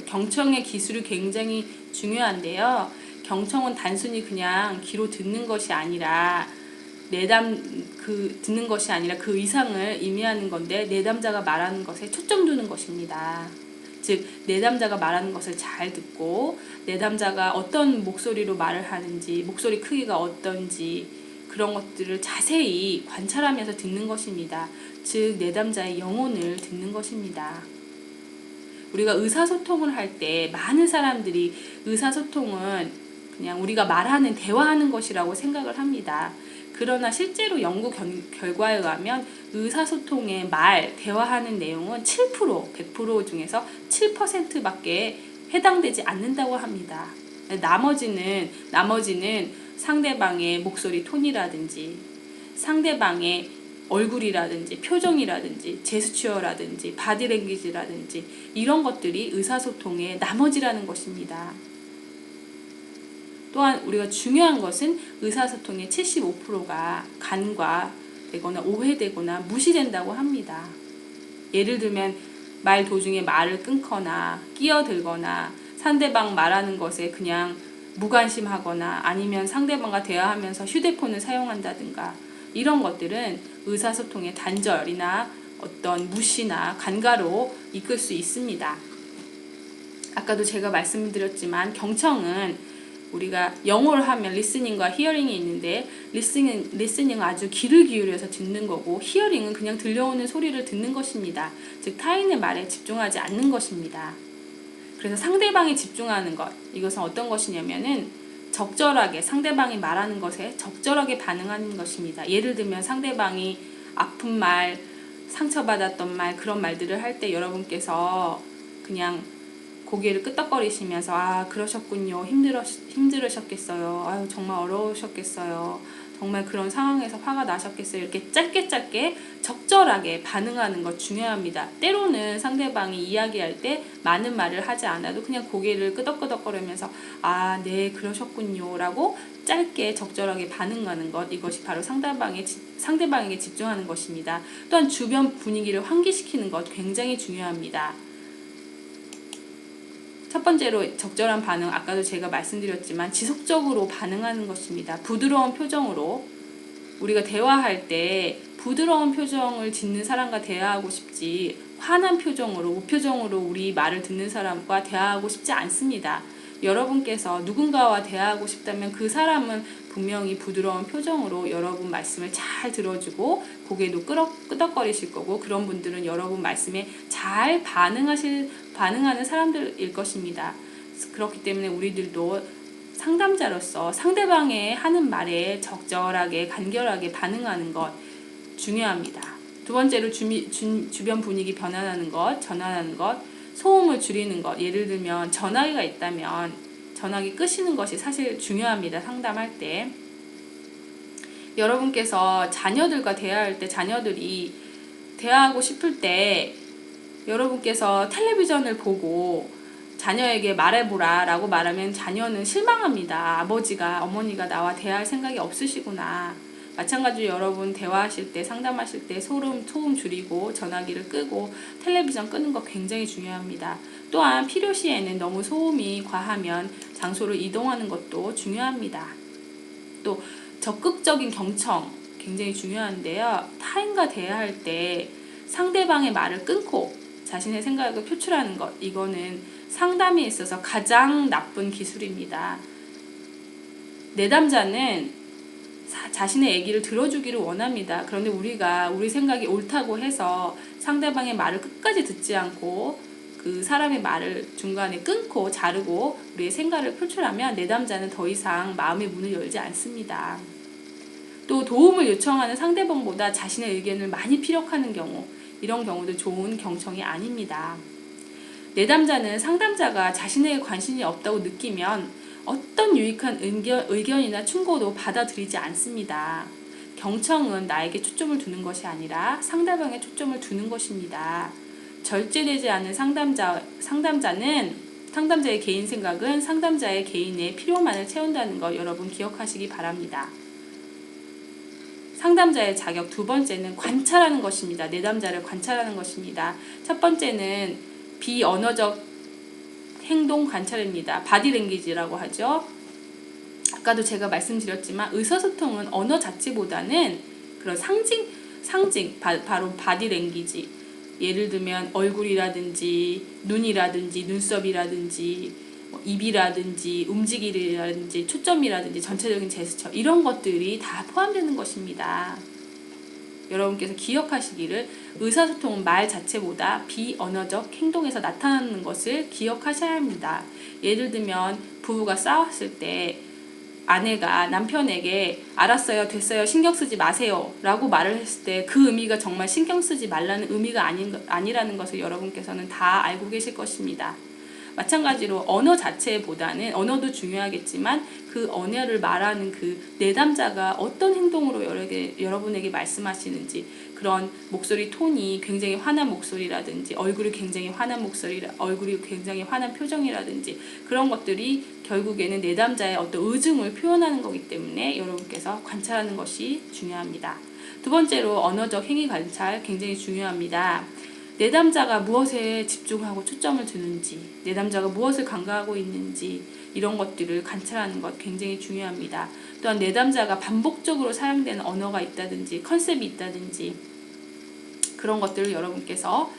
A: 경청의 기술이 굉장히 중요한데요. 경청은 단순히 그냥 귀로 듣는 것이 아니라 듣는 것이 아니라 그 이상을 의미하는 건데, 내담자가 말하는 것에 초점 두는 것입니다. 즉, 내담자가 말하는 것을 잘 듣고 내담자가 어떤 목소리로 말을 하는지, 목소리 크기가 어떤지 그런 것들을 자세히 관찰하면서 듣는 것입니다. 즉, 내담자의 영혼을 듣는 것입니다. 우리가 의사소통을 할 때 많은 사람들이 의사소통은 그냥 우리가 말하는, 대화하는 것이라고 생각을 합니다. 그러나 실제로 연구 결과에 의하면 의사소통의 대화하는 내용은 7%, 100% 중에서 7%밖에 해당되지 않는다고 합니다. 나머지는 상대방의 목소리 톤이라든지 상대방의 얼굴이라든지 표정이라든지 제스처라든지 바디랭귀지라든지 이런 것들이 의사소통의 나머지라는 것입니다. 또한 우리가 중요한 것은 의사소통의 75%가 간과 되거나 오해되거나 무시된다고 합니다. 예를 들면 말 도중에 말을 끊거나 끼어들거나 상대방 말하는 것에 그냥 무관심하거나 아니면 상대방과 대화하면서 휴대폰을 사용한다든가 이런 것들은 의사소통의 단절이나 어떤 무시나 간과로 이끌 수 있습니다. 아까도 제가 말씀드렸지만 경청은 우리가 영어를 하면 리스닝과 히어링이 있는데 리스닝은 아주 귀를 기울여서 듣는 거고 히어링은 그냥 들려오는 소리를 듣는 것입니다. 즉 타인의 말에 집중하지 않는 것입니다. 그래서 상대방이 집중하는 것, 이것은 어떤 것이냐면은 적절하게 상대방이 말하는 것에 적절하게 반응하는 것입니다. 예를 들면 상대방이 아픈 말, 상처받았던 말, 그런 말들을 할 때 여러분께서 그냥 고개를 끄덕거리시면서 그러셨군요. 힘들으셨겠어요. 아유 정말 어려우셨겠어요. 정말 그런 상황에서 화가 나셨겠어요. 이렇게 짧게 적절하게 반응하는 것 중요합니다. 때로는 상대방이 이야기할 때 많은 말을 하지 않아도 그냥 고개를 끄덕끄덕거리면서 네 그러셨군요 라고 짧게 적절하게 반응하는 것, 이것이 바로 상대방에게 집중하는 것입니다. 또한 주변 분위기를 환기시키는 것 굉장히 중요합니다. 첫 번째로 적절한 반응, 아까도 제가 말씀드렸지만 지속적으로 반응하는 것입니다. 부드러운 표정으로 우리가 대화할 때 부드러운 표정을 짓는 사람과 대화하고 싶지 화난 표정으로 우표정으로 우리 말을 듣는 사람과 대화하고 싶지 않습니다. 여러분께서 누군가와 대화하고 싶다면 그 사람은 분명히 부드러운 표정으로 여러분 말씀을 잘 들어주고 고개도 끄덕거리실 거고 그런 분들은 여러분 말씀에 잘 반응하는 사람들일 것입니다. 그렇기 때문에 우리들도 상담자로서 상대방의 하는 말에 적절하게 간결하게 반응하는 것 중요합니다. 두 번째로 주변 분위기 전환하는 것, 소음을 줄이는 것. 예를 들면 전화기가 있다면 전화기 끄시는 것이 사실 중요합니다. 상담할 때. 여러분께서 자녀들과 대화할 때 자녀들이 대화하고 싶을 때 여러분께서 텔레비전을 보고 자녀에게 말해보라 라고 말하면 자녀는 실망합니다. 어머니가 나와 대화할 생각이 없으시구나. 마찬가지로 여러분 대화하실 때 상담하실 때 소음 줄이고 전화기를 끄고 텔레비전 끄는 거 굉장히 중요합니다. 또한 필요시에는 너무 소음이 과하면 장소를 이동하는 것도 중요합니다. 또 적극적인 경청 굉장히 중요한데요. 타인과 대화할 때 상대방의 말을 끊고 자신의 생각을 표출하는 것, 이거는 상담에 있어서 가장 나쁜 기술입니다. 내담자는 자신의 얘기를 들어주기를 원합니다. 그런데 우리 생각이 옳다고 해서 상대방의 말을 끝까지 듣지 않고 그 사람의 말을 중간에 끊고 자르고 우리의 생각을 표출하면 내담자는 더 이상 마음의 문을 열지 않습니다. 또 도움을 요청하는 상대방보다 자신의 의견을 많이 피력하는 경우, 이런 경우도 좋은 경청이 아닙니다. 내담자는 상담자가 자신에게 관심이 없다고 느끼면 어떤 유익한 의견이나 충고도 받아들이지 않습니다. 경청은 나에게 초점을 두는 것이 아니라 상대방에 초점을 두는 것입니다. 절제되지 않은 상담자의 개인 생각은 상담자의 개인의 필요만을 채운다는 것 여러분 기억하시기 바랍니다. 상담자의 자격 두 번째는 관찰하는 것입니다. 내담자를 관찰하는 것입니다. 첫 번째는 비언어적 행동 관찰입니다. 바디랭귀지라고 하죠. 아까도 제가 말씀드렸지만 의사소통은 언어 자체보다는 그런 상징 바로 바디랭귀지. 예를 들면 얼굴이라든지 눈이라든지 눈썹이라든지 입이라든지 움직임이라든지 초점이라든지 전체적인 제스처, 이런 것들이 다 포함되는 것입니다. 여러분께서 기억하시기를 의사소통은 말 자체보다 비언어적 행동에서 나타나는 것을 기억하셔야 합니다. 예를 들면 부부가 싸웠을 때 아내가 남편에게 알았어요, 됐어요, 신경 쓰지 마세요 라고 말을 했을 때 그 의미가 정말 신경 쓰지 말라는 의미가 아니라는 것을 여러분께서는 다 알고 계실 것입니다. 마찬가지로 언어 자체보다는 언어도 중요하겠지만 그 언어를 말하는 그 내담자가 어떤 행동으로 여러분에게 말씀하시는지, 그런 목소리 톤이 굉장히 화난 목소리라든지 얼굴이 굉장히 화난 표정이라든지 그런 것들이 결국에는 내담자의 어떤 의중을 표현하는 거기 때문에 여러분께서 관찰하는 것이 중요합니다. 두 번째로 언어적 행위 관찰 굉장히 중요합니다. 내담자가 무엇에 집중하고 초점을 두는지, 내담자가 무엇을 간과하고 있는지 이런 것들을 관찰하는 것 굉장히 중요합니다. 또한 내담자가 반복적으로 사용되는 언어가 있다든지 컨셉이 있다든지 그런 것들을 여러분께서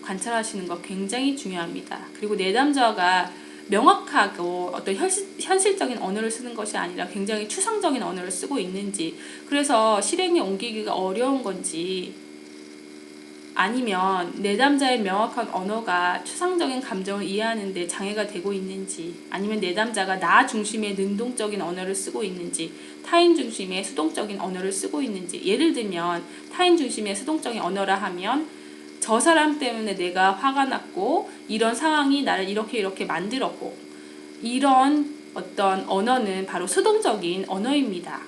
A: 관찰하시는 것 굉장히 중요합니다. 그리고 내담자가 명확하고 어떤 현실적인 언어를 쓰는 것이 아니라 굉장히 추상적인 언어를 쓰고 있는지, 그래서 실행에 옮기기가 어려운 건지, 아니면 내담자의 명확한 언어가 추상적인 감정을 이해하는 데 장애가 되고 있는지, 아니면 내담자가 나 중심의 능동적인 언어를 쓰고 있는지, 타인 중심의 수동적인 언어를 쓰고 있는지. 예를 들면 타인 중심의 수동적인 언어라 하면 저 사람 때문에 내가 화가 났고 이런 상황이 나를 이렇게 만들었고, 이런 어떤 언어는 바로 수동적인 언어입니다.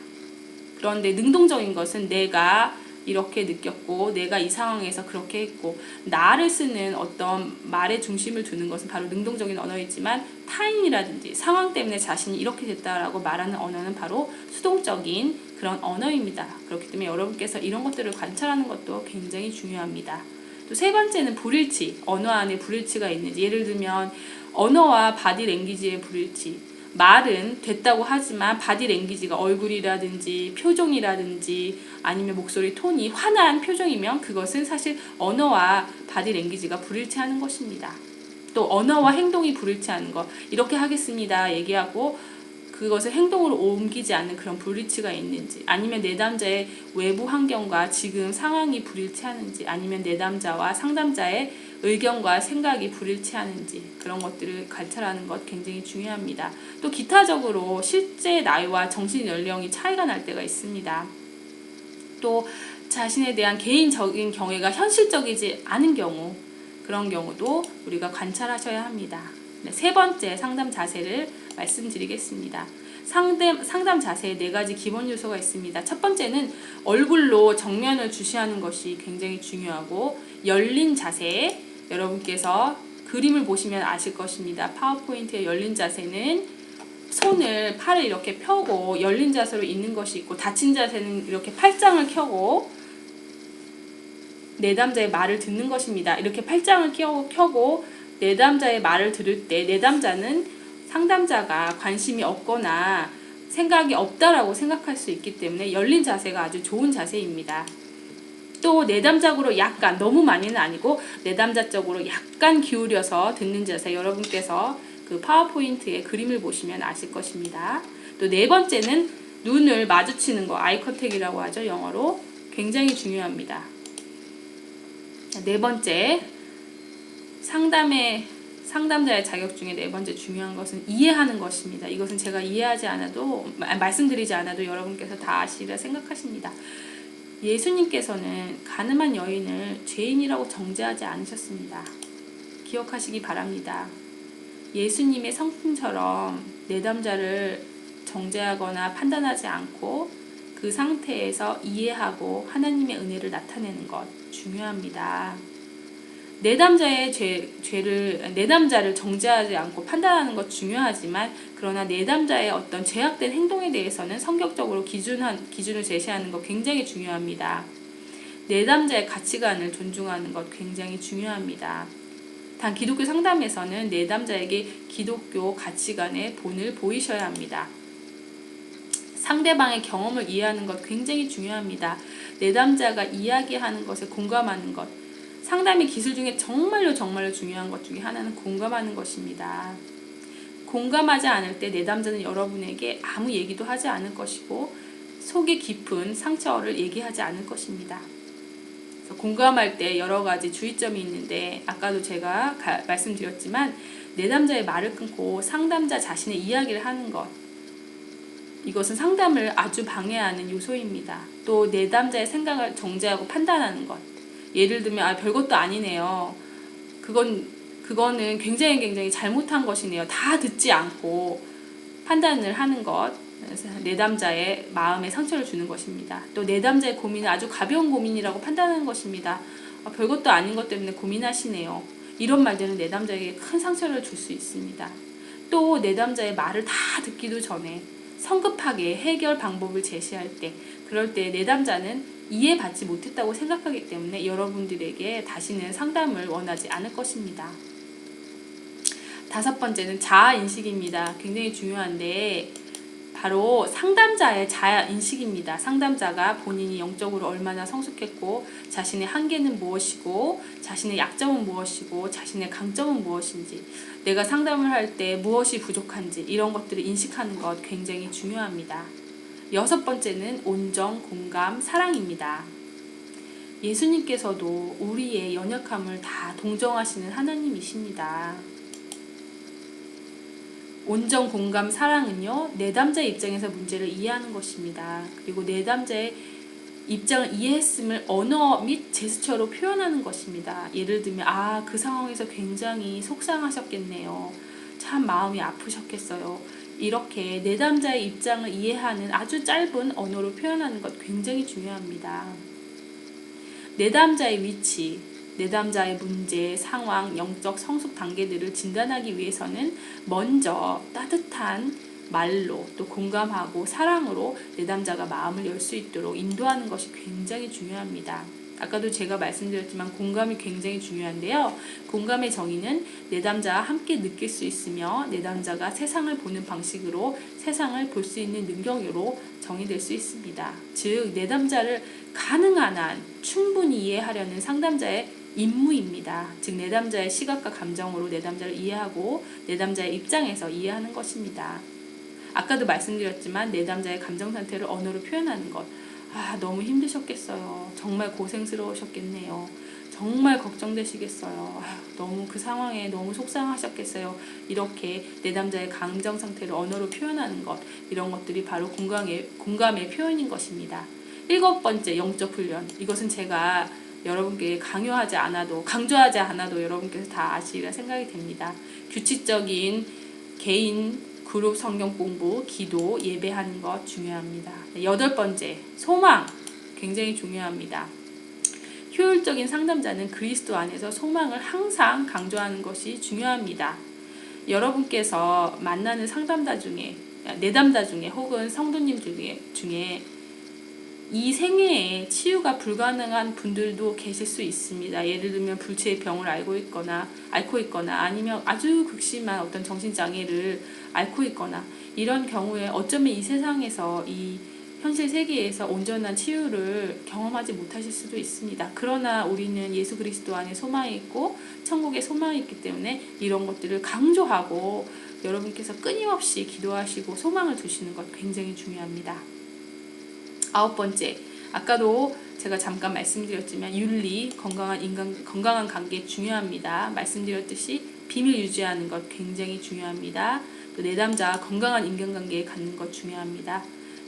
A: 그런데 능동적인 것은 내가 이렇게 느꼈고 내가 이 상황에서 그렇게 했고, 나를 쓰는 어떤 말의 중심을 두는 것은 바로 능동적인 언어이지만 타인이라든지 상황 때문에 자신이 이렇게 됐다라고 말하는 언어는 바로 수동적인 그런 언어입니다. 그렇기 때문에 여러분께서 이런 것들을 관찰하는 것도 굉장히 중요합니다. 또 세 번째는 불일치, 언어 안에 불일치가 있는지. 예를 들면 언어와 바디랭귀지의 불일치. 말은 됐다고 하지만 바디랭귀지가 얼굴이라든지 표정이라든지 아니면 목소리 톤이 화난 표정이면 그것은 사실 언어와 바디랭귀지가 불일치하는 것입니다. 또 언어와 행동이 불일치하는 것, 이렇게 하겠습니다 얘기하고 그것을 행동으로 옮기지 않는 그런 불일치가 있는지, 아니면 내담자의 외부 환경과 지금 상황이 불일치하는지, 아니면 내담자와 상담자의 의견과 생각이 불일치하는지, 그런 것들을 관찰하는 것 굉장히 중요합니다. 또 기타적으로 실제 나이와 정신 연령이 차이가 날 때가 있습니다. 또 자신에 대한 개인적인 경외가 현실적이지 않은 경우, 그런 경우도 우리가 관찰하셔야 합니다. 네, 세 번째 상담 자세를 말씀드리겠습니다. 상담 자세에 4가지 기본 요소가 있습니다. 첫 번째는 얼굴로 정면을 주시하는 것이 굉장히 중요하고, 열린 자세, 여러분께서 그림을 보시면 아실 것입니다. 파워포인트의 열린 자세는 팔을 이렇게 펴고 열린 자세로 있는 것이 있고, 닫힌 자세는 이렇게 팔짱을 켜고 내담자의 말을 듣는 것입니다. 이렇게 팔짱을 켜고 내담자의 말을 들을 때 내담자는 상담자가 관심이 없거나 생각이 없다라고 생각할 수 있기 때문에 열린 자세가 아주 좋은 자세입니다. 또 내담자적으로 약간, 너무 많이는 아니고 내담자적으로 약간 기울여서 듣는 자세, 여러분께서 그 파워포인트의 그림을 보시면 아실 것입니다. 또 네 번째는 눈을 마주치는 거, 아이 컨택이라고 하죠, 영어로. 굉장히 중요합니다. 네 번째, 상담자의 자격 중에 네 번째 중요한 것은 이해하는 것입니다. 이것은 제가 이해하지 않아도, 말씀드리지 않아도 여러분께서 다 아시리라 생각하십니다. 예수님께서는 가늠한 여인을 죄인이라고 정죄하지 않으셨습니다. 기억하시기 바랍니다. 예수님의 성품처럼 내담자를 정죄하거나 판단하지 않고 그 상태에서 이해하고 하나님의 은혜를 나타내는 것 중요합니다. 내담자를 정죄하지 않고 판단하는 것 중요하지만, 그러나 내담자의 어떤 죄악된 행동에 대해서는 성격적으로 기준을 제시하는 것 굉장히 중요합니다. 내담자의 가치관을 존중하는 것 굉장히 중요합니다. 단 기독교 상담에서는 내담자에게 기독교 가치관의 본을 보이셔야 합니다. 상대방의 경험을 이해하는 것 굉장히 중요합니다. 내담자가 이야기하는 것에 공감하는 것, 상담의 기술 중에 정말로 중요한 것 중에 하나는 공감하는 것입니다. 공감하지 않을 때 내담자는 여러분에게 아무 얘기도 하지 않을 것이고 속이 깊은 상처를 얘기하지 않을 것입니다. 그래서 공감할 때 여러 가지 주의점이 있는데, 아까도 제가 말씀드렸지만 내담자의 말을 끊고 상담자 자신의 이야기를 하는 것, 이것은 상담을 아주 방해하는 요소입니다. 또 내담자의 생각을 정죄하고 판단하는 것, 예를 들면 별것도 아니네요. 그거는 굉장히 잘못한 것이네요. 다 듣지 않고 판단을 하는 것, 내담자의 마음에 상처를 주는 것입니다. 또 내담자의 고민은 아주 가벼운 고민이라고 판단하는 것입니다. 별것도 아닌 것 때문에 고민하시네요. 이런 말들은 내담자에게 큰 상처를 줄 수 있습니다. 또 내담자의 말을 다 듣기도 전에 성급하게 해결 방법을 제시할 때, 그럴 때 내담자는 이해받지 못했다고 생각하기 때문에 여러분들에게 다시는 상담을 원하지 않을 것입니다. 5번째는 자아인식입니다. 굉장히 중요한데 바로 상담자의 자아인식입니다. 상담자가 본인이 영적으로 얼마나 성숙했고 자신의 한계는 무엇이고 자신의 약점은 무엇이고 자신의 강점은 무엇인지, 내가 상담을 할 때 무엇이 부족한지 이런 것들을 인식하는 것 굉장히 중요합니다. 6번째는 온정, 공감, 사랑입니다. 예수님께서도 우리의 연약함을 다 동정하시는 하나님이십니다. 온정, 공감, 사랑은요, 내담자의 입장에서 문제를 이해하는 것입니다. 그리고 내담자의 입장을 이해했음을 언어 및 제스처로 표현하는 것입니다. 예를 들면 그 상황에서 굉장히 속상하셨겠네요. 참 마음이 아프셨겠어요. 이렇게 내담자의 입장을 이해하는 아주 짧은 언어로 표현하는 것 굉장히 중요합니다. 내담자의 위치, 내담자의 문제, 상황, 영적 성숙 단계들을 진단하기 위해서는 먼저 따뜻한 말로 또 공감하고 사랑으로 내담자가 마음을 열 수 있도록 인도하는 것이 굉장히 중요합니다. 아까도 제가 말씀드렸지만 공감이 굉장히 중요한데요. 공감의 정의는 내담자와 함께 느낄 수 있으며 내담자가 세상을 보는 방식으로 세상을 볼 수 있는 능력으로 정의될 수 있습니다. 즉 내담자를 가능한 한 충분히 이해하려는 상담자의 임무입니다. 즉 내담자의 시각과 감정으로 내담자를 이해하고 내담자의 입장에서 이해하는 것입니다. 아까도 말씀드렸지만 내담자의 감정 상태를 언어로 표현하는 것, 너무 힘드셨겠어요. 정말 고생스러우셨겠네요. 정말 걱정되시겠어요. 너무 그 상황에 너무 속상하셨겠어요. 이렇게 내담자의 감정 상태를 언어로 표현하는 것, 이런 것들이 바로 공감의 표현인 것입니다. 7번째, 영적 훈련. 이것은 제가 여러분께 강조하지 않아도 여러분께서 다 아시리라 생각이 됩니다. 규칙적인 개인 그룹 성경 공부, 기도, 예배하는 것 중요합니다. 8번째, 소망. 굉장히 중요합니다. 효율적인 상담자는 그리스도 안에서 소망을 항상 강조하는 것이 중요합니다. 여러분께서 만나는 상담자 중에, 내담자 중에 혹은 성도님 중에 이 생애에 치유가 불가능한 분들도 계실 수 있습니다. 예를 들면 불치의 병을 앓고 있거나 아니면 아주 극심한 어떤 정신장애를 앓고 있거나, 이런 경우에 어쩌면 이 세상에서 이 현실 세계에서 온전한 치유를 경험하지 못하실 수도 있습니다. 그러나 우리는 예수 그리스도 안에 소망이 있고 천국에 소망이 있기 때문에 이런 것들을 강조하고 여러분께서 끊임없이 기도하시고 소망을 두시는 것 굉장히 중요합니다. 9번째, 아까도 제가 잠깐 말씀드렸지만 윤리, 건강한 관계 중요합니다. 말씀드렸듯이 비밀 유지하는 것 굉장히 중요합니다. 또 내담자와 건강한 인간관계에 갖는 것 중요합니다.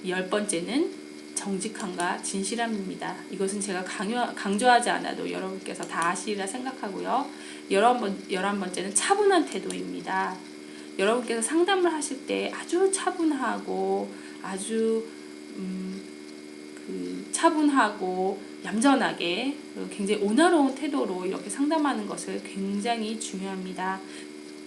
A: 10번째는 정직함과 진실함입니다. 이것은 제가 강조하지 않아도 여러분께서 다 아시리라 생각하고요. 11번째는 차분한 태도입니다. 여러분께서 상담을 하실 때 아주 차분하고 아주 차분하고 얌전하게 굉장히 온화로운 태도로 이렇게 상담하는 것을 굉장히 중요합니다.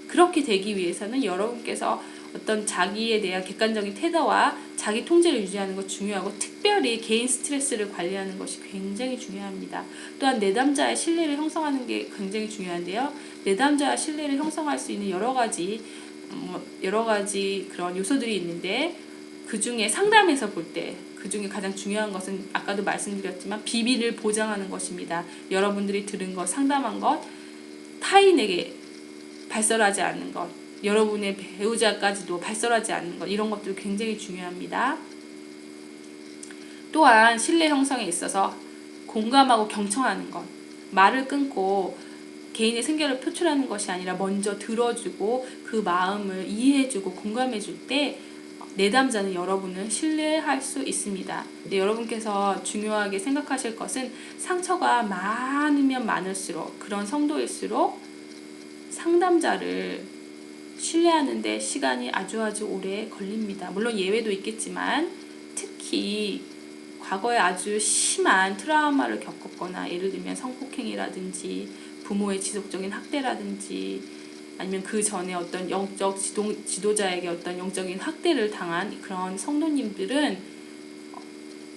A: 그렇게 되기 위해서는 여러분께서 어떤 자기에 대한 객관적인 태도와 자기 통제를 유지하는 것 중요하고, 특별히 개인 스트레스를 관리하는 것이 굉장히 중요합니다. 또한 내담자의 신뢰를 형성하는 게 굉장히 중요한데요. 내담자와 신뢰를 형성할 수 있는 여러 가지 그런 요소들이 있는데, 그 중에 상담에서 볼 때 그 중에 가장 중요한 것은 아까도 말씀드렸지만 비밀을 보장하는 것입니다. 여러분들이 들은 것, 상담한 것, 타인에게 발설하지 않는 것, 여러분의 배우자까지도 발설하지 않는 것, 이런 것들 굉장히 중요합니다. 또한 신뢰 형성에 있어서 공감하고 경청하는 것, 말을 끊고 개인의 생각을 표출하는 것이 아니라 먼저 들어주고 그 마음을 이해해주고 공감해줄 때 내담자는 여러분을 신뢰할 수 있습니다. 여러분께서 중요하게 생각하실 것은 상처가 많으면 많을수록, 그런 성도일수록 상담자를 신뢰하는데 시간이 아주 오래 걸립니다. 물론 예외도 있겠지만, 특히 과거에 아주 심한 트라우마를 겪었거나, 예를 들면 성폭행이라든지 부모의 지속적인 학대라든지, 아니면 그 전에 어떤 영적 지도자에게 어떤 영적인 학대를 당한 그런 성도님들은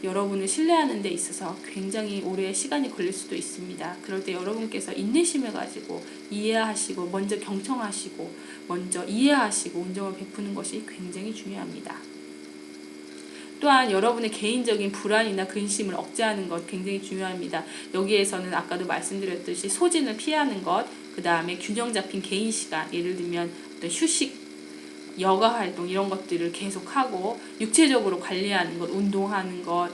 A: 여러분을 신뢰하는 데 있어서 굉장히 오래 시간이 걸릴 수도 있습니다. 그럴 때 여러분께서 인내심을 가지고 이해하시고 먼저 경청하시고 먼저 이해하시고 온정을 베푸는 것이 굉장히 중요합니다. 또한 여러분의 개인적인 불안이나 근심을 억제하는 것 굉장히 중요합니다. 여기에서는 아까도 말씀드렸듯이 소진을 피하는 것, 그 다음에 균형 잡힌 개인 시간, 예를 들면 어떤 휴식, 여가 활동 이런 것들을 계속하고 육체적으로 관리하는 것, 운동하는 것,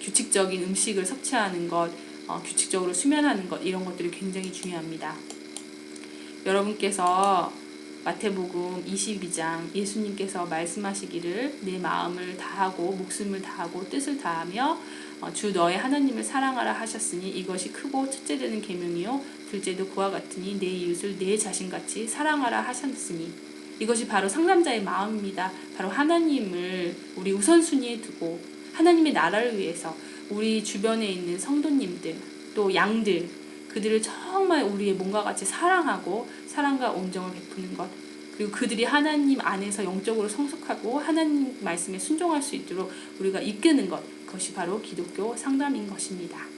A: 규칙적인 음식을 섭취하는 것, 규칙적으로 수면하는 것 이런 것들이 굉장히 중요합니다. 여러분께서 마태복음 22장 예수님께서 말씀하시기를 내 마음을 다하고 목숨을 다하고 뜻을 다하며 주 너의 하나님을 사랑하라 하셨으니 이것이 크고 첫째 되는 계명이요 둘째도 그와 같으니 내 이웃을 내 자신같이 사랑하라 하셨으니 이것이 바로 상담자의 마음입니다. 바로 하나님을 우리 우선순위에 두고 하나님의 나라를 위해서 우리 주변에 있는 성도님들 또 양들 그들을 정말 우리의 몸과 같이 사랑하고 사랑과 온정을 베푸는 것 그리고 그들이 하나님 안에서 영적으로 성숙하고 하나님 말씀에 순종할 수 있도록 우리가 이끄는 것 그것이 바로 기독교 상담인 것입니다.